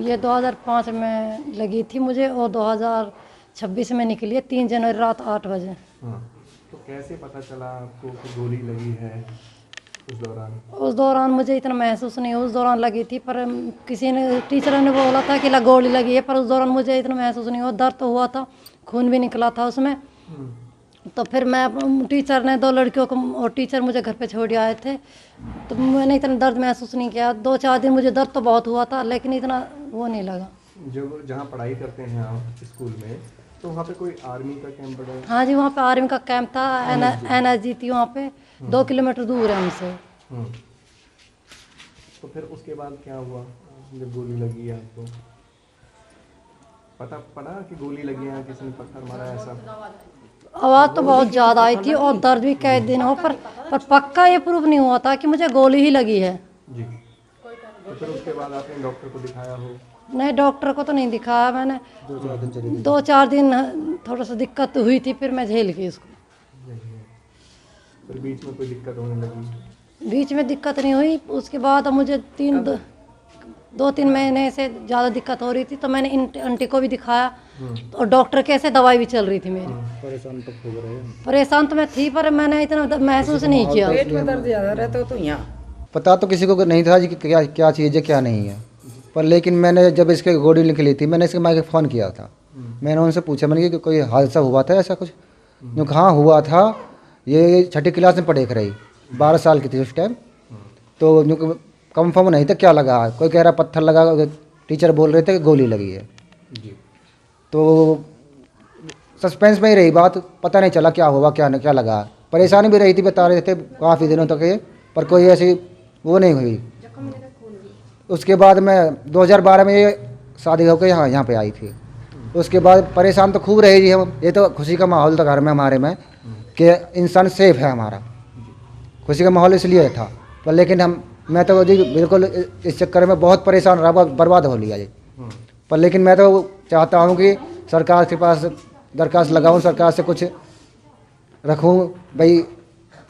ये 2005 में लगी थी मुझे और 2026 में निकली है 3 जनवरी रात 8 बजे। हाँ, तो कैसे पता चला आपको कि गोली लगी है उस दौरान मुझे इतना महसूस नहीं, उस दौरान लगी थी पर किसी ने टीचर ने बोला था कि गोली लगी है, पर उस दौरान मुझे इतना महसूस नहीं हुआ। दर्द तो हुआ था, खून भी निकला था उसमें। तो फिर मैं टीचर ने 2 लड़कियों को और टीचर मुझे घर पे छोड़ आए थे, तो मैंने इतना दर्द महसूस नहीं किया। 2-4 दिन मुझे दर्द तो बहुत हुआ था लेकिन इतना वो नहीं लगा। जब जहाँ पढ़ाई करते हैं आप स्कूल में, तो वहाँ पे कोई आर्मी का कैंप है? हाँ जी, वहाँ पे आर्मी का कैंप था, NSG थी वहाँ पे, 2 किलोमीटर दूर है हमसे। तो फिर उसके बाद क्या हुआ जब गोली लगी आपको? पता पड़ा कि गोली लगी है, किसी ने पत्थर मारा ऐसा? आवाज़ तो बहुत ज़्यादा आई थी और दर्द भी कई दिन हो, पर पक्का ये प्रूफ नहीं हुआ था कि मुझे गोली ही लगी है जी। तो फिर उसके बाद आपने डॉक्टर को दिखाया हो? नहीं, डॉक्टर को तो नहीं दिखाया मैंने। 2-4 दिन थोड़ा सा दिक्कत हुई थी, फिर मैं झेल गई इसको। फिर बीच में कोई दिक्कत होने लगी? बीच में दिक्कत नहीं हुई, उसके बाद मुझे 2-3 महीने से ज़्यादा दिक्कत हो रही थी, तो मैंने आंटी को भी दिखाया और डॉक्टर के से दवाई भी चल रही थी मेरी। परेशान तो मैं थी, पर मैंने इतना महसूस नहीं किया। पेट में दर्द ज़्यादा रहता तो यहाँ पता तो किसी को नहीं था कि क्या क्या चीज़ है क्या नहीं है, पर लेकिन मैंने जब इसके गोली निकली थी मैंने इसके माँ के फ़ोन किया था। मैंने उनसे पूछा, मैंने कि कोई हादसा हुआ था ऐसा कुछ? जो हाँ हुआ था, ये 6ठी क्लास में पढ़े रही, 12 साल की थी उस टाइम। तो जो कंफर्म नहीं था क्या लगा, कोई कह रहा पत्थर लगा, टीचर बोल रहे थे कि गोली लगी है। तो सस्पेंस में ही रही बात, पता नहीं चला क्या हुआ क्या लगा। परेशानी भी रही थी, बता रहे थे काफ़ी दिनों तक ये, पर कोई ऐसी वो नहीं हुई। उसके बाद मैं 2012 में ये शादी होकर यहाँ पे आई थी। उसके बाद परेशान तो खूब रहे जी हम। ये तो खुशी का माहौल था घर में हमारे में कि इंसान सेफ है हमारा, खुशी का माहौल इसलिए था। पर लेकिन मैं तो जी बिल्कुल इस चक्कर में बहुत परेशान रहा, बर्बाद हो लिया जी। पर लेकिन मैं तो चाहता हूँ कि सरकार के पास दरख्वास्त लगाऊँ, सरकार से कुछ रखूँ, भाई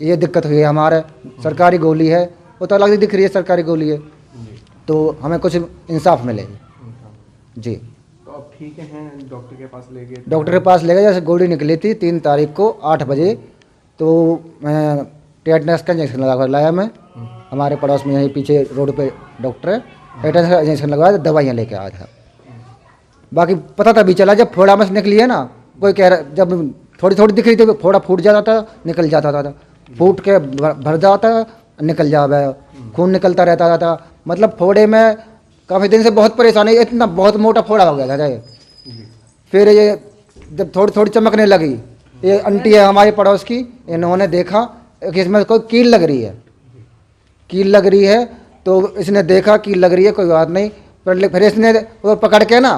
ये दिक्कत हुई है हमारे, सरकारी गोली है, वो तो अलग ही दिख रही है सरकारी गोली है, तो हमें कुछ इंसाफ मिले जी। तो अब ठीक हैं, डॉक्टर के पास ले गए? डॉक्टर के पास ले गए, जैसे गोली निकली थी 3 तारीख को 8 बजे, तो मैं टेटनस का इंजेक्शन लगा कर लाया। मैं हमारे पड़ोस में यहीं पीछे रोड पे डॉक्टर है, टेटनस का इंजेक्शन लगवाया, दवाइयाँ लेके आया था। बाकी पता तभी चला जब फोड़ा में से निकली है ना, कोई कह रहा जब थोड़ी थोड़ी दिख रही थी, फोड़ा फूट जाता था, निकल जाता था, फूट के भर जाता, निकल जाता, खून निकलता रहता था। मतलब फोड़े में काफ़ी दिन से बहुत परेशानी, इतना बहुत मोटा फोड़ा हो गया था ये। फिर ये जब थोड़ी थोड़ी चमकने लगी, ये आंटी है हमारे पड़ोस की, इन्होंने देखा कि इसमें कोई कील लग रही है, कील लग रही है। तो इसने देखा कील लग रही है, कोई बात नहीं, पर फिर इसने वो पकड़ के ना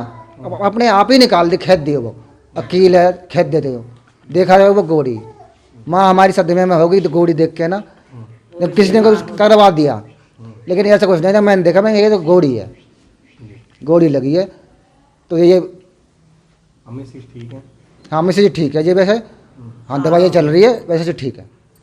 अपने आप ही निकाल दी, खेद दिए वो, कील है खेद देते हो। देखा जाए वो गोली, माँ हमारी सदमे में हो गई, तो गोली देख के ना किसी ने कुछ करवा दिया, लेकिन ऐसा कुछ नहीं था। मैंने देखा, मैं ये तो गोली है, गोली लगी है। तो ये हमें ठीक है? हाँ, मैसेज ठीक है जी, वैसे हाँ दवाइयाँ चल रही है, वैसे ठीक है।